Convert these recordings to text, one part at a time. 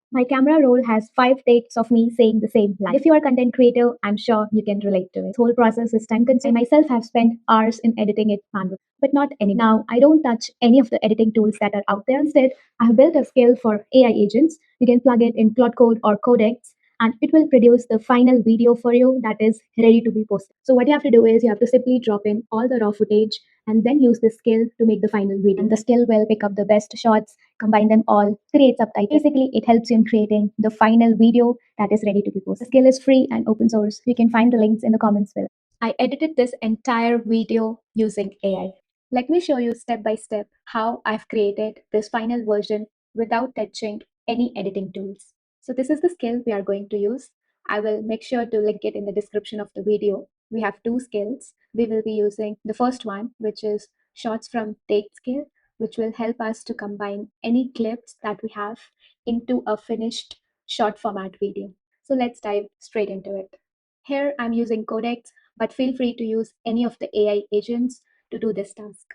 My camera roll has 5 takes of me saying the same line. If you are a content creator, I'm sure you can relate to it. This whole process is time consuming. I myself have spent hours in editing it manually, but not anymore. Now, I don't touch any of the editing tools that are out there. Instead, I have built a skill for AI agents. You can plug it in Cloud Code or Codex, and it will produce the final video for you that is ready to be posted. So, what you have to do is you have to simply drop in all the raw footage and then use the skill to make the final video. And the skill will pick up the best shots, combine them all, create subtitles. Basically, it helps you in creating the final video that is ready to be posted. The skill is free and open source. You can find the links in the comments below. I edited this entire video using AI. Let me show you step by step how I've created this final version without touching any editing tools. So this is the skill we are going to use. I will make sure to link it in the description of the video. We have two skills. We will be using the first one, which is shots from take skill, which will help us to combine any clips that we have into a finished short format video. So let's dive straight into it. Here I'm using Codex, but feel free to use any of the AI agents to do this task.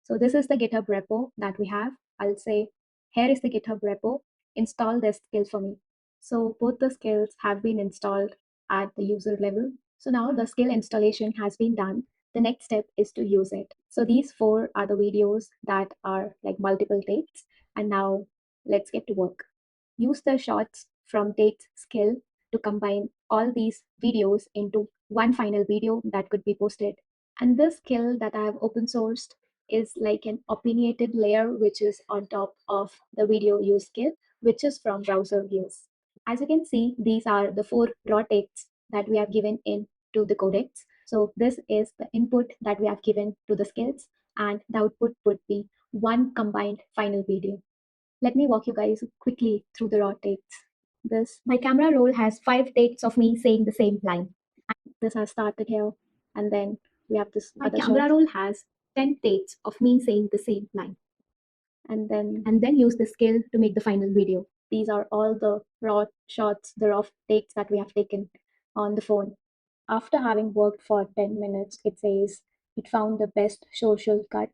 So this is the GitHub repo that we have. I'll say, here is the GitHub repo. Install this skill for me. So both the skills have been installed at the user level. So now the skill installation has been done. The next step is to use it. So these four are the videos that are like multiple takes. And now let's get to work. Use the shots from takes skill to combine all these videos into one final video that could be posted. And this skill that I have open sourced is like an opinionated layer which is on top of the video use skill, which is from browser views. As you can see, these are the four raw texts that we have given in to the codex. So this is the input that we have given to the skills, and the output would be one combined final video. Let me walk you guys quickly through the raw takes. My camera roll has 5 takes of me saying the same line. This has started here, and then we have this my other camera shot. Roll has 10 takes of me saying the same line, and then use the scale to make the final video. These are all the raw shots, the raw takes that we have taken on the phone. After having worked for 10 minutes, it says it found the best social cut.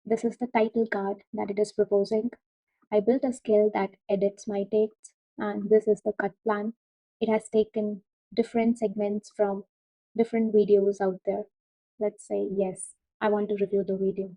This is the title card that it is proposing. I built a skill that edits my takes, and this is the cut plan. It has taken different segments from different videos out there. Let's say, yes, I want to review the video.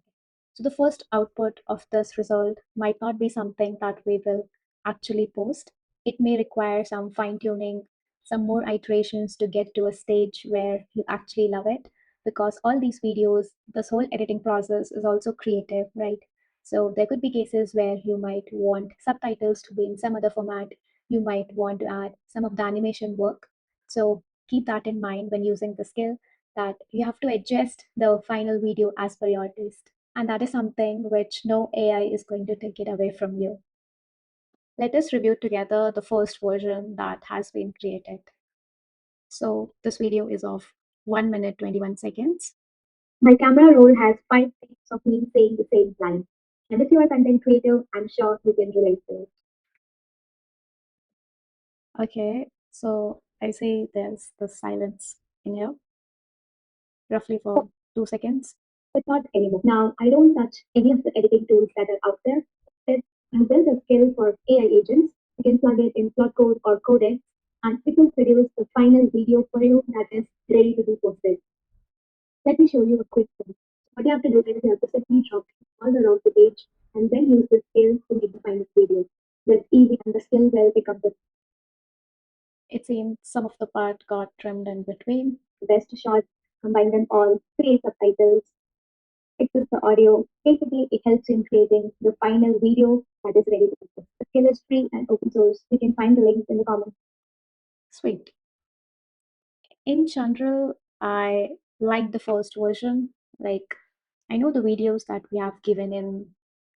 So, the first output of this result might not be something that we will actually post. It may require some fine tuning, some more iterations to get to a stage where you actually love it. Because all these videos, this whole editing process is also creative, right? So there could be cases where you might want subtitles to be in some other format. You might want to add some of the animation work. So keep that in mind when using the skill, that you have to adjust the final video as per your taste. And that is something which no AI is going to take it away from you. Let us review together the first version that has been created. So this video is of 1 minute 21 seconds. My camera roll has 5 takes of me saying the same line. And if you are a content creator, I'm sure you can relate to it. Okay, so I say there's the silence in here, roughly for 2 seconds. But not anymore. Now, I don't touch any of the editing tools that are out there. Instead, I built a skill for AI agents. You can plug it in Cloud Code or Codex, and it will produce the final video for you that is ready to be posted. Let me show you a quick one. What you have to do is you have to simply drop all the raw footage and then use the skill to make the final video. That's easy, and the skill will pick up the. It seems some of the part got trimmed in between. Best shots, combine them all, create subtitles, fixes the audio. Basically, it helps you in creating the final video that is ready to be posted. The skill is free and open source. You can find the links in the comments. Sweet. In general, I like the first version. Like, I know the videos that we have given in,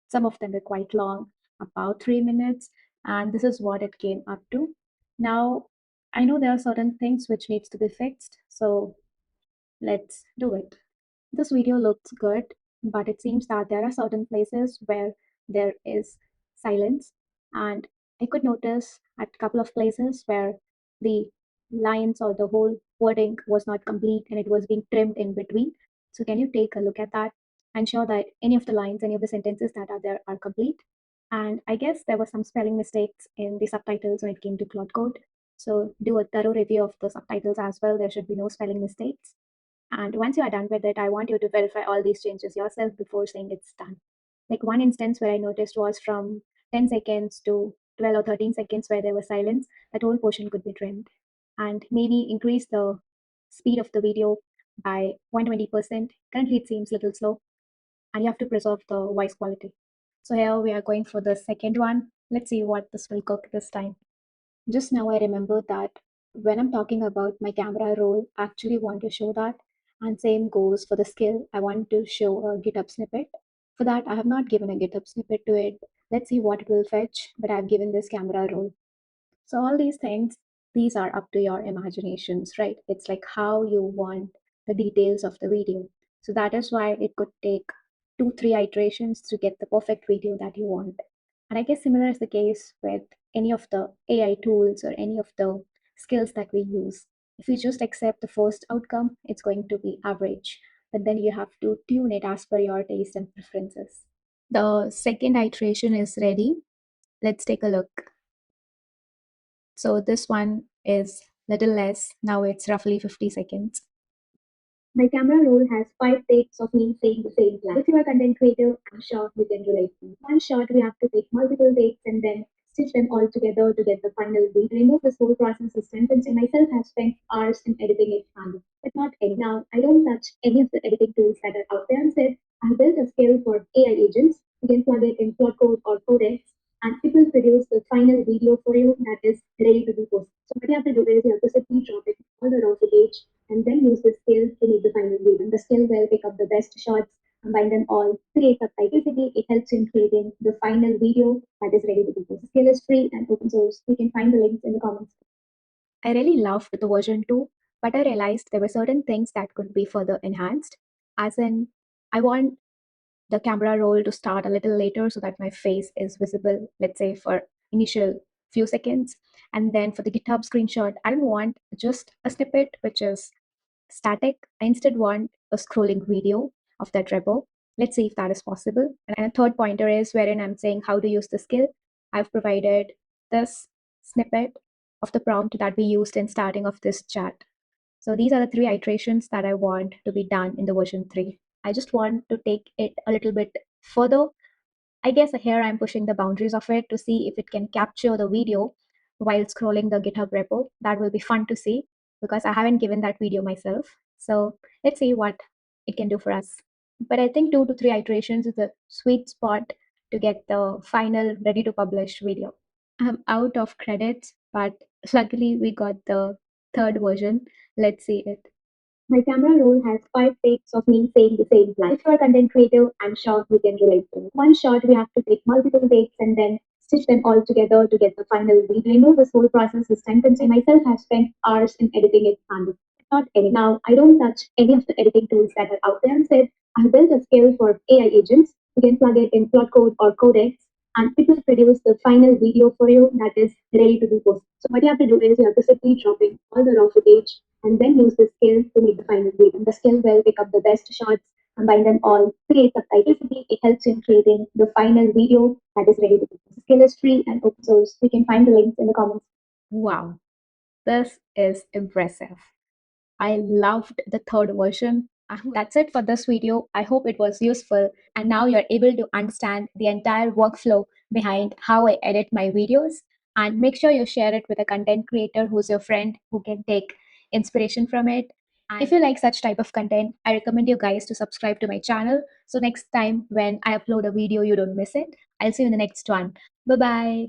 some of them are quite long, about 3 minutes, and this is what it came up to. Now, I know there are certain things which needs to be fixed, so let's do it. This video looks good, but it seems that there are certain places where there is silence, and I could notice at a couple of places where the lines or the whole wording was not complete and it was being trimmed in between. So can you take a look at that and ensure that any of the lines, any of the sentences that are there are complete? And I guess there were some spelling mistakes in the subtitles when it came to Cloud Code. So do a thorough review of the subtitles as well. There should be no spelling mistakes. And once you are done with it, I want you to verify all these changes yourself before saying it's done. Like one instance where I noticed was from 10 seconds to 12 or 13 seconds where there was silence, that whole portion could be trimmed. And maybe increase the speed of the video by 120%. Currently, it seems a little slow, and you have to preserve the voice quality. So here we are going for the second one. Let's see what this will cook this time. Just now I remember that when I'm talking about my camera roll, I actually want to show that. And same goes for the skill. I want to show a GitHub snippet. For that, I have not given a GitHub snippet to it. Let's see what it will fetch, but I've given this camera roll. So all these things, these are up to your imaginations, right? It's like how you want the details of the video. So that is why it could take 2, 3 iterations to get the perfect video that you want. And I guess similar is the case with any of the AI tools or any of the skills that we use. If you just accept the first outcome, it's going to be average. But then you have to tune it as per your taste and preferences. The second iteration is ready. Let's take a look. So this one is little less. Now it's roughly 50 seconds. My camera roll has 5 takes of me saying the same line. If you are a content creator, I'm sure you can relate to. One shot, we have to take multiple takes and then stitch them all together to get the final beat. I know this whole process is time consuming. Myself have spent hours in editing it manually, but not any. Now, I don't touch any of the editing tools that are out there. Instead, I built a skill for AI agents. You can plug it in Cloud Code or Codex, and it will produce the final video for you that is ready to be posted. So what you have to do is you have to simply drop it all the raw footage and then use the skill to make the final video. And the skill will pick up the best shots, combine them all, create subtitles. Basically, it helps you in creating the final video that is ready to be posted. The skill is free and open source. You can find the links in the comments. I really loved the version 2, but I realized there were certain things that could be further enhanced. As in, I want the camera roll to start a little later so that my face is visible, let's say for initial few seconds. And then for the GitHub screenshot, I don't want just a snippet which is static. I instead want a scrolling video of that repo. Let's see if that is possible. And a third pointer is wherein I'm saying how to use the skill. I've provided this snippet of the prompt that we used in starting of this chat. So these are the 3 iterations that I want to be done in the version 3. I just want to take it a little bit further. I guess here I'm pushing the boundaries of it to see if it can capture the video while scrolling the GitHub repo. That will be fun to see because I haven't given that video myself. So let's see what it can do for us. But I think 2 to 3 iterations is a sweet spot to get the final ready to publish video. I'm out of credits, but luckily we got the third version. Let's see it. My camera roll has 5 takes of me saying the same line. If you're a content creator, I'm sure you can relate to it. One shot, we have to take multiple takes and then stitch them all together to get the final beat. I know this whole process is time consuming. I myself have spent hours in editing it manually. Not any. Now, I don't touch any of the editing tools that are out there. Instead, I built a skill for AI agents. You can plug it in Cloud Code or Codex, and it will produce the final video for you that is ready to be posted. So what you have to do is you have to simply drop in all the raw footage and then use the skill to make the final video. And the skill will pick up the best shots, combine them all, create subtitles. Basically, it helps you in creating the final video that is ready to be posted. The skill is free and open source. You can find the links in the comments. Wow, this is impressive. I loved the third version. That's it for this video. I hope it was useful and now you're able to understand the entire workflow behind how I edit my videos. And make sure you share it with a content creator who's your friend who can take inspiration from it. And if you like such type of content, I recommend you guys to subscribe to my channel. So next time when I upload a video, you don't miss it. I'll see you in the next one. Bye bye.